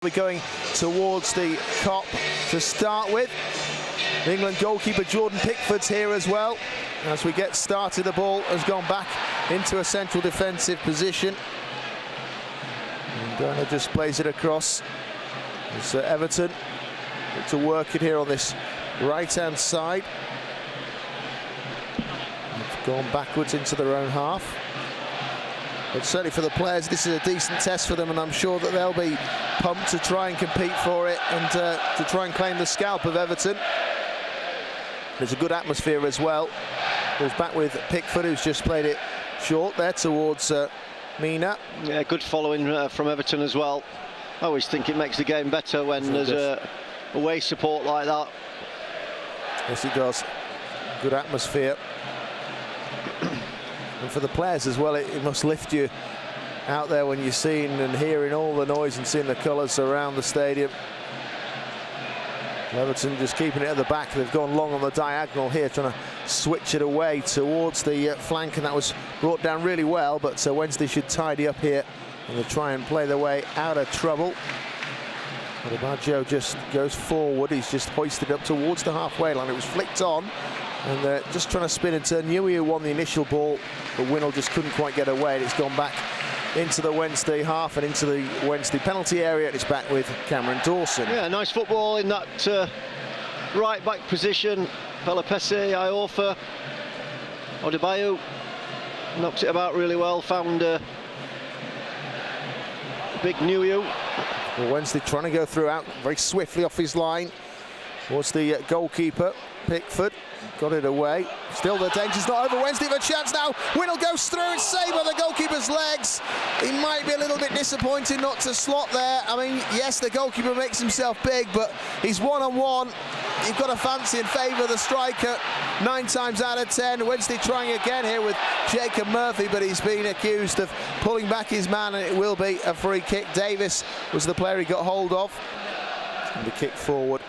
We're going towards the Kop to start with. The England goalkeeper Jordan Pickford's here as well. As we get started, the ball has gone back into a central defensive position. And Donner just plays it across. It's Everton to work it here on this right-hand side. They've gone backwards into their own half. But certainly for the players, this is a decent test for them, and I'm sure that they'll be pumped to try and compete for it and to try and claim the scalp of Everton. There's a good atmosphere as well. Goes back with Pickford, who's just played it short there towards Mina. Yeah, good following from Everton as well. I always think it makes the game better when there's away support like that. Yes, it does. Good atmosphere. And for the players as well, it must lift you out there when you're seeing and hearing all the noise and seeing the colours around the stadium. Everton just keeping it at the back. They've gone long on the diagonal here, trying to switch it away towards the flank, and that was brought down really well. But Wednesday should tidy up here and they'll try and play their way out of trouble. Carabao just goes forward. He's just hoisted up towards the halfway line. It was flicked on, and they're just trying to spin and turn. Newey won the initial ball, but Winnell just couldn't quite get away. And it's gone back into the Wednesday half and into the Wednesday penalty area, and it's back with Cameron Dawson. Yeah, nice football in that right back position. Pelopesse, Iorfa, Odebayo knocked it about really well, found big Newey. Well, Wednesday trying to go through out very swiftly off his line. Was the goalkeeper, Pickford, got it away. Still the danger's not over. Wednesday have a chance now. Winnell goes through, it's saved by the goalkeeper's legs. He might be a little bit disappointed not to slot there. I mean, yes, the goalkeeper makes himself big, but he's one-on-one. You've got a fancy in favour of the striker 9 times out of 10. Wednesday trying again here with Jacob Murphy, but he's been accused of pulling back his man, and it will be a free kick. Davis was the player he got hold of. And the kick forward,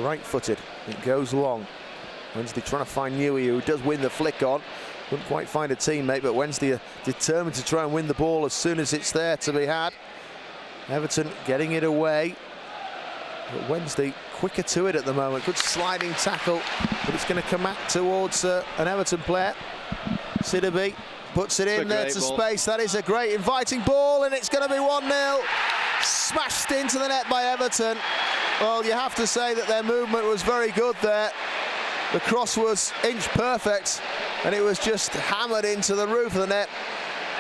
right-footed. It goes long. Wednesday trying to find Newey, who does win the flick on. Couldn't quite find a teammate, but Wednesday are determined to try and win the ball as soon as it's there to be had. Everton getting it away. But Wednesday quicker to it at the moment. Good sliding tackle, but it's going to come back towards an Everton player. Sidibe puts it in there to space. That is a great inviting ball, and it's going to be 1-0. Smashed into the net by Everton. Well, you have to say that their movement was very good there. The cross was inch perfect, and it was just hammered into the roof of the net.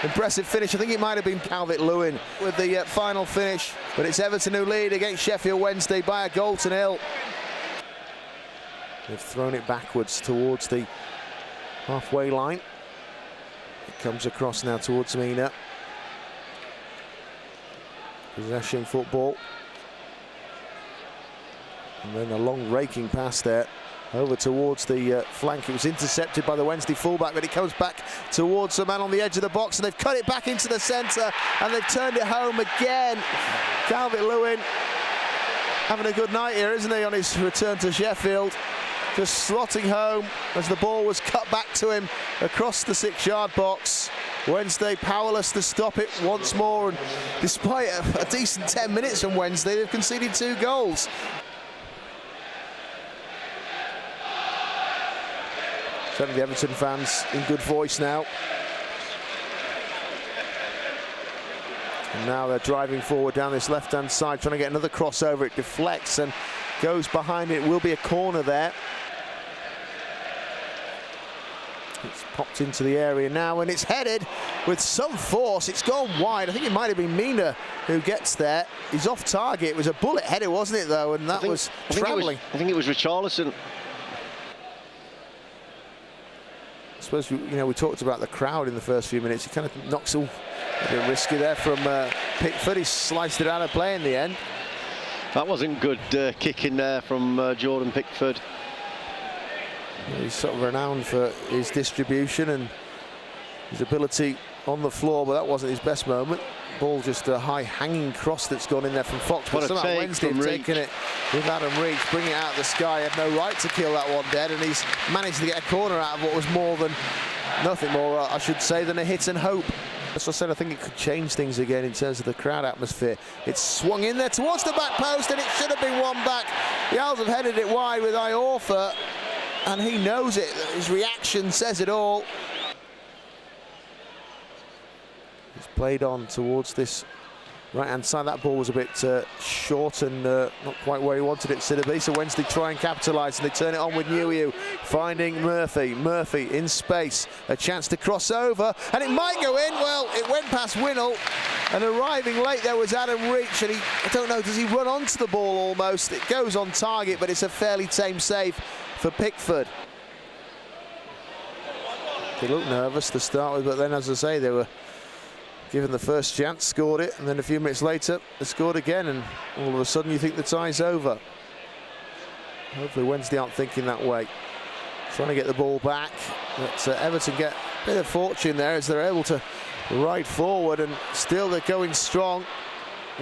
Impressive finish. I think it might have been Calvert-Lewin with the final finish, but it's Everton who lead against Sheffield Wednesday by a goal to 0. They've thrown it backwards towards the halfway line. It comes across now towards Mina. Possession football. And then a long raking pass there over towards the flank. It was intercepted by the Wednesday fullback, but it comes back towards the man on the edge of the box, and they've cut it back into the centre, and they've turned it home again. Calvert-Lewin having a good night here, isn't he, on his return to Sheffield? Just slotting home as the ball was cut back to him across the 6-yard box. Wednesday powerless to stop it once more, and despite a decent 10 minutes from Wednesday, they've conceded 2 goals. Certainly the Everton fans in good voice now. And now they're driving forward down this left-hand side, trying to get another crossover. It deflects and goes behind it. It will be a corner there. It's popped into the area now, and it's headed with some force. It's gone wide. I think it might have been Mina who gets there. He's off target. It was a bullet header, wasn't it, though? And that was travelling. I think it was Richarlison. I suppose, we talked about the crowd in the first few minutes. He kind of knocks all a bit risky there from Pickford. He sliced it out of play in the end. That wasn't good kicking there from Jordan Pickford. He's sort of renowned for his distribution and his ability on the floor, but that wasn't his best moment. Ball just a high hanging cross that's gone in there from Fox. But somehow Wednesday have taken it with Adam Reach, bring it out of the sky. He had no right to kill that one dead, and he's managed to get a corner out of what was nothing more, I should say, than a hit and hope. As I said, I think it could change things again in terms of the crowd atmosphere. It's swung in there towards the back post, and it should have been one back. The Owls have headed it wide with Iorfa, and he knows it. His reaction says it all. He's played on towards this right-hand side. That ball was a bit short and not quite where he wanted it to be. So Wednesday try and capitalise, and they turn it on with Niu, finding Murphy. Murphy in space, a chance to cross over, and it might go in. Well, it went past Winnell, and arriving late there was Adam Reach, and I don't know, does he run onto the ball almost? It goes on target, but it's a fairly tame save for Pickford. They looked nervous to start with, but then, as I say, they were given the first chance, scored it, and then a few minutes later they scored again, and all of a sudden you think the tie's over. Hopefully Wednesday aren't thinking that way. Trying to get the ball back, but Everton get a bit of fortune there as they're able to ride forward, and still they're going strong.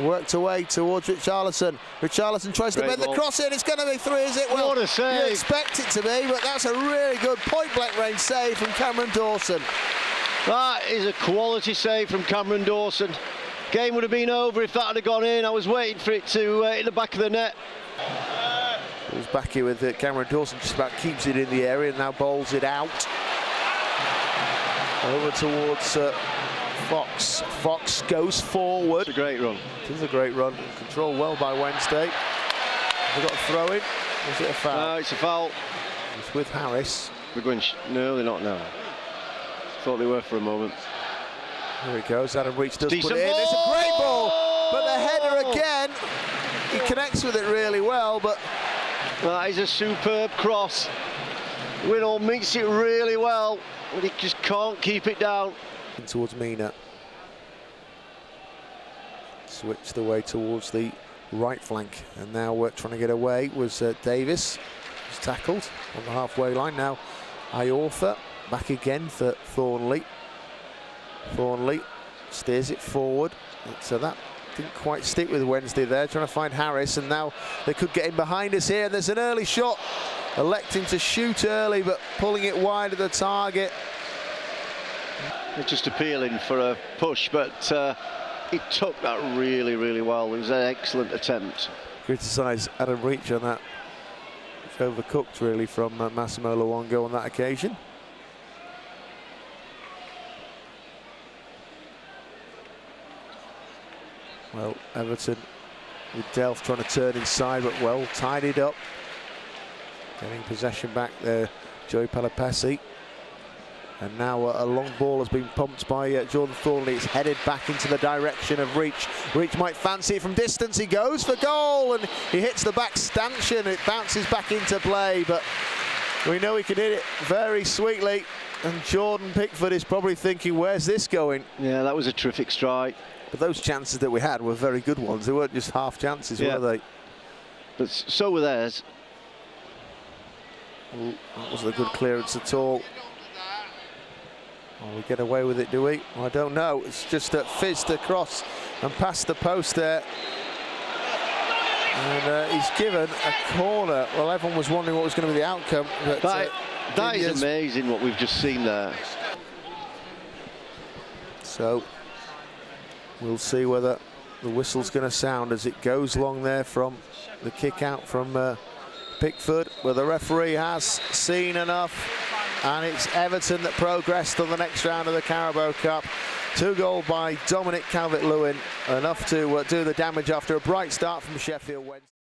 Worked away towards Richarlison. Richarlison tries to bend the cross in. It's going to be three, is it? Well, what a save. You expect it to be, but that's a really good point-blank range save from Cameron Dawson. That is a quality save from Cameron Dawson. Game would have been over if that had gone in. I was waiting for it to hit the back of the net. It was back here with Cameron Dawson, just about keeps it in the area and now bowls it out. Over towards Fox. Fox goes forward. It's a great run. It is a great run. Controlled well by Wednesday. They've got a throw in. Is it a foul? No, it's a foul. It's with Harris. We're going. No, they're not now. Thought they were for a moment. Here he goes. Adam Reach does Decent put it in. ball! It's a great ball, but the header again. He connects with it really well, but that is a superb cross. Winnell meets it really well, but he just can't keep it down. Towards Mina. Switched the way towards the right flank, and now we're trying to get away was Davis. He's tackled on the halfway line. Now Iorfa back again for Thornley. Thornley steers it forward. So that didn't quite stick with Wednesday there, trying to find Harris, and now they could get in behind us here. There's an early shot, electing to shoot early, but pulling it wide of the target. They're just appealing for a push, but he took that really, really well. It was an excellent attempt. Criticise Adam Reach on that. It's overcooked really from Massimo Luongo on that occasion. Well, Everton with Delph trying to turn inside, but well tidied up. Getting possession back there, Joey Palapesi. And now a long ball has been pumped by Jordan Thornley. It's headed back into the direction of Reach. Reach might fancy it from distance. He goes for goal, and he hits the back stanchion. It bounces back into play, but we know he can hit it very sweetly. And Jordan Pickford is probably thinking, where's this going? Yeah, that was a terrific strike. But those chances that we had were very good ones. They weren't just half chances, were they? But so were theirs. Ooh, that wasn't a good clearance at all. Oh, we get away with it, do we? Well, I don't know. It's just fizzed across and past the post there. And he's given a corner. Well, everyone was wondering what was going to be the outcome. But, that is amazing what we've just seen there. So we'll see whether the whistle's going to sound as it goes long there from the kick out from Pickford. Well, the referee has seen enough. And it's Everton that progressed on the next round of the Carabao Cup. 2 goals by Dominic Calvert-Lewin, enough to do the damage after a bright start from Sheffield Wednesday.